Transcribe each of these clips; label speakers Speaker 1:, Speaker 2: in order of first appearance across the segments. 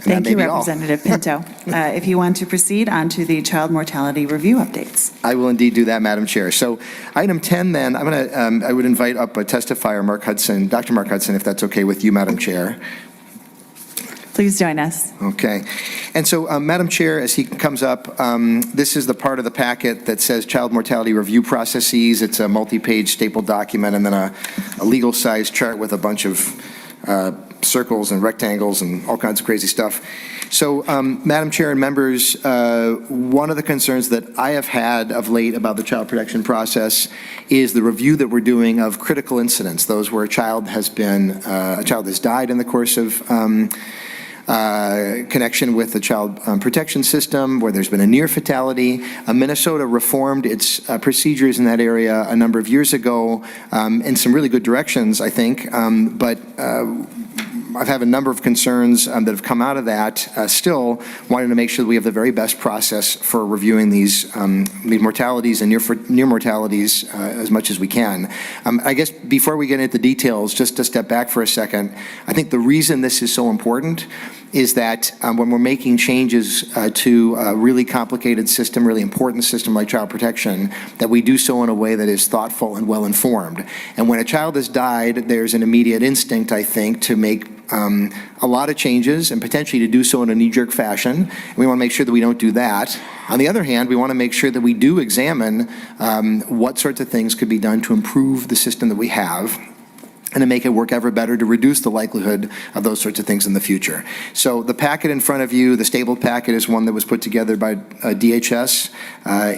Speaker 1: Thank you,
Speaker 2: all.
Speaker 1: Representative Pinto. If you want to proceed on to the child mortality review updates.
Speaker 2: I will indeed do that, Madam Chair. So item 10 then, I would invite up a testifier, Mark Hudson, Dr. Mark Hudson, if that's okay with you, Madam Chair.
Speaker 1: Please join us.
Speaker 2: Okay. And so, Madam Chair, as he comes up, this is the part of the packet that says child mortality review processes. It's a multi-page stapled document and then a legal-sized chart with a bunch of circles and rectangles and all kinds of crazy stuff. So, Madam Chair and members, one of the concerns that I have had of late about the child protection process is the review that we're doing of critical incidents, those where a child has died in the course of connection with the child protection system, where there's been a near fatality. Minnesota reformed its procedures in that area a number of years ago in some really good directions, I think, but I've had a number of concerns that have come out of that, still wanting to make sure that we have the very best process for reviewing these mortalities and near mortalities as much as we can. I guess before we get into the details, just to step back for a second, I think the reason this is so important is that when we're making changes to a really complicated system, really important system like child protection, that we do so in a way that is thoughtful and well-informed. And when a child has died, there's an immediate instinct, I think, to make a lot of changes and potentially to do so in a knee-jerk fashion. We want to make sure that we don't do that. On the other hand, we want to make sure that we do examine what sorts of things could be done to improve the system that we have and to make it work ever better to reduce the likelihood of those sorts of things in the future. So the packet in front of you, the stapled packet, is one that was put together by DHS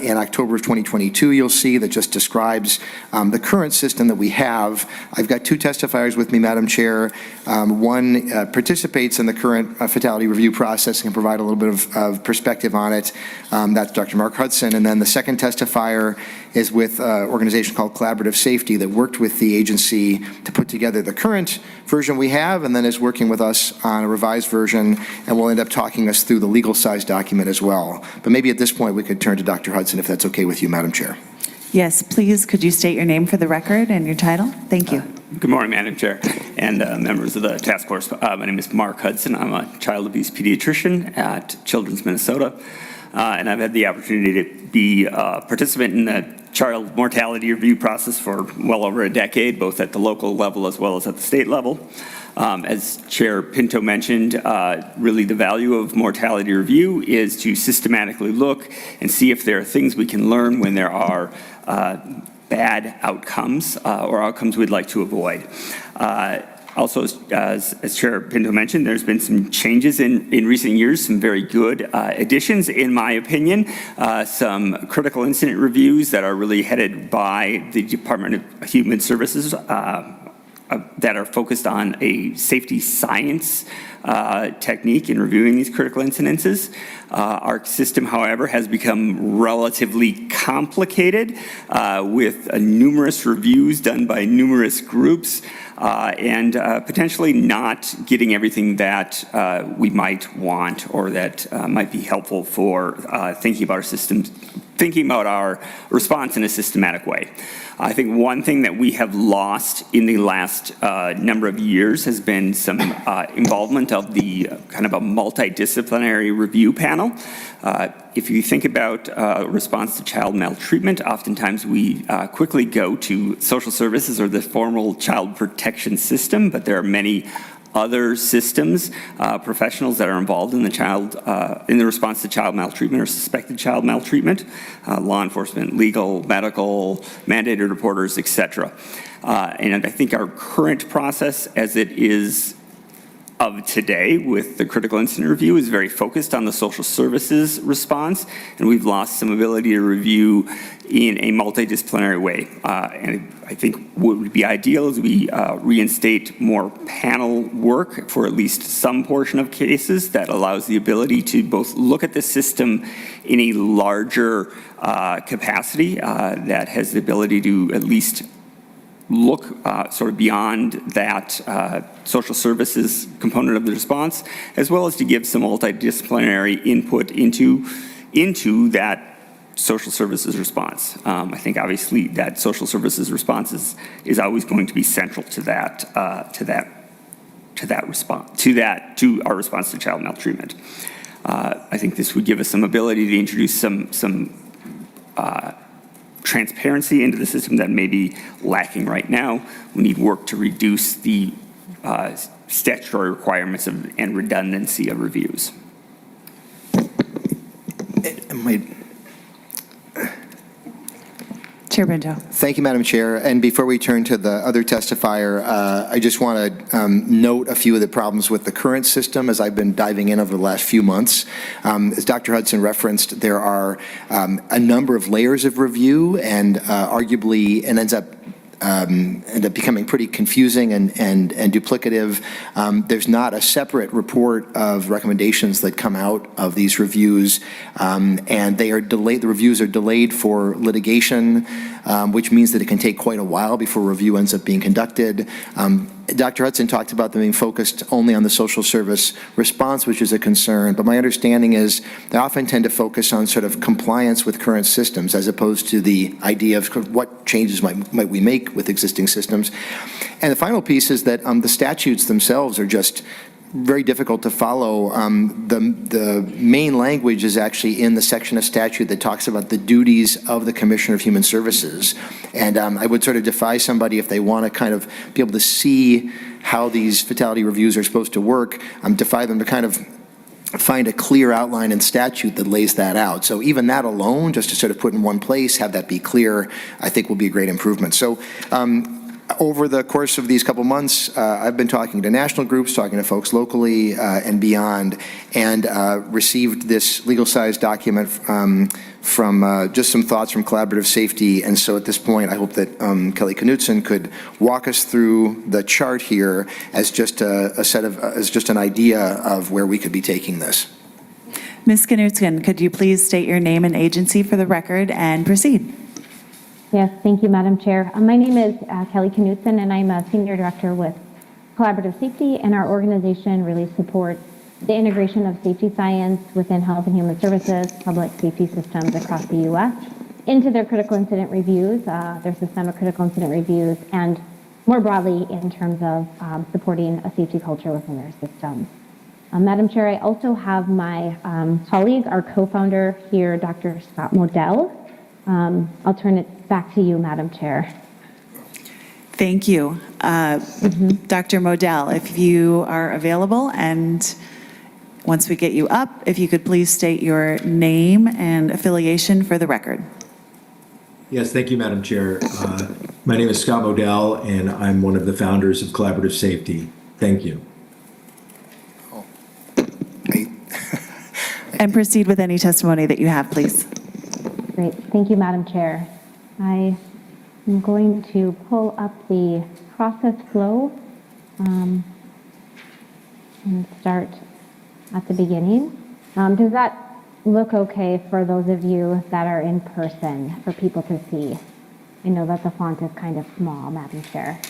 Speaker 2: in October of 2022, you'll see, that just describes the current system that we have. I've got two testifiers with me, Madam Chair. One participates in the current fatality review process and can provide a little bit of perspective on it. That's Dr. Mark Hudson. And then the second testifier is with an organization called Collaborative Safety that worked with the agency to put together the current version we have and then is working with us on a revised version, and will end up talking us through the legal size document as well. But maybe at this point we could turn to Dr. Hudson, if that's okay with you, Madam Chair.
Speaker 1: Yes, please, could you state your name for the record and your title? Thank you.
Speaker 3: Good morning, Madam Chair, and members of the task force. My name is Mark Hudson. I'm a child abuse pediatrician at Children's Minnesota, and I've had the opportunity to be a participant in the child mortality review process for well over a decade, both at the local level as well as at the state level. As Chair Pinto mentioned, really the value of mortality review is to systematically look and see if there are things we can learn when there are bad outcomes or outcomes we'd like to avoid. Also, as Chair Pinto mentioned, there's been some changes in recent years, some very good additions, in my opinion, some critical incident reviews that are really headed by the Department of Human Services that are focused on a safety science technique in reviewing these critical incidences. Our system, however, has become relatively complicated with numerous reviews done by numerous groups and potentially not getting everything that we might want or that might be helpful for thinking about our systems, thinking about our response in a systematic way. I think one thing that we have lost in the last number of years has been some involvement of the kind of a multidisciplinary review panel. If you think about response to child maltreatment, oftentimes we quickly go to social services or the formal child protection system, but there are many other systems, professionals that are involved in the response to child maltreatment or suspected child maltreatment, law enforcement, legal, medical, mandated reporters, etc. And I think our current process, as it is of today with the critical incident review, is very focused on the social services response, and we've lost some ability to review in a multidisciplinary way. And I think what would be ideal is we reinstate more panel work for at least some portion of cases that allows the ability to both look at the system in a larger capacity that has the ability to at least look sort of beyond that social services component of the response, as well as to give some multidisciplinary input into that social services response. I think obviously that social services response is always going to be central to that to our response to child maltreatment. I think this would give us some ability to introduce some transparency into the system that may be lacking right now. We need work to reduce the statutory requirements and redundancy of reviews.
Speaker 1: Chair Pinto.
Speaker 2: Thank you, Madam Chair. And before we turn to the other testifier, I just want to note a few of the problems with the current system as I've been diving in over the last few months. As Dr. Hudson referenced, there are a number of layers of review, and arguably it ends up becoming pretty confusing and duplicative. There's not a separate report of recommendations that come out of these reviews, and they are delayed. The reviews are delayed for litigation, which means that it can take quite a while before review ends up being conducted. Dr. Hudson talked about them being focused only on the social service response, which is a concern, but my understanding is they often tend to focus on sort of compliance with current systems as opposed to the idea of what changes might we make with existing systems. And the final piece is that the statutes themselves are just very difficult to follow. The main language is actually in the section of statute that talks about the duties of the Commissioner of Human Services. And I would sort of defy somebody, if they want to kind of be able to see how these fatality reviews are supposed to work, defy them to kind of find a clear outline in statute that lays that out. So even that alone, just to sort of put in one place, have that be clear, I think will be a great improvement. So over the course of these couple months, I've been talking to national groups, talking to folks locally and beyond, and received this legal-sized document from just some thoughts from Collaborative Safety. And so at this point, I hope that Kelly Knutson could walk us through the chart here as just as just an idea of where we could be taking this.
Speaker 1: Ms. Knutson, could you please state your name and agency for the record and proceed?
Speaker 4: Yes, thank you, Madam Chair. My name is Kelly Knutson, and I'm a Senior Director with Collaborative Safety, and our organization really supports the integration of safety science within health and human services, public safety systems across the U.S. into their critical incident reviews, their systemic critical incident reviews, and more broadly in terms of supporting a safety culture within their systems. Madam Chair, I also have my colleague, our co-founder here, Dr. Scott Modell. I'll turn it back to you, Madam Chair.
Speaker 1: Thank you. Dr. Modell, if you are available, and once we get you up, if you could please state your name and affiliation for the record.
Speaker 5: Yes, thank you, Madam Chair. My name is Scott Modell, and I'm one of the founders of Collaborative Safety. Thank you.
Speaker 1: And proceed with any testimony that you have, please.
Speaker 4: Great. Thank you, Madam Chair. I am going to pull up the process flow and start at the beginning. Does that look okay for those of you that are in person, for people to see? I know that the font is kind of small, Madam Chair.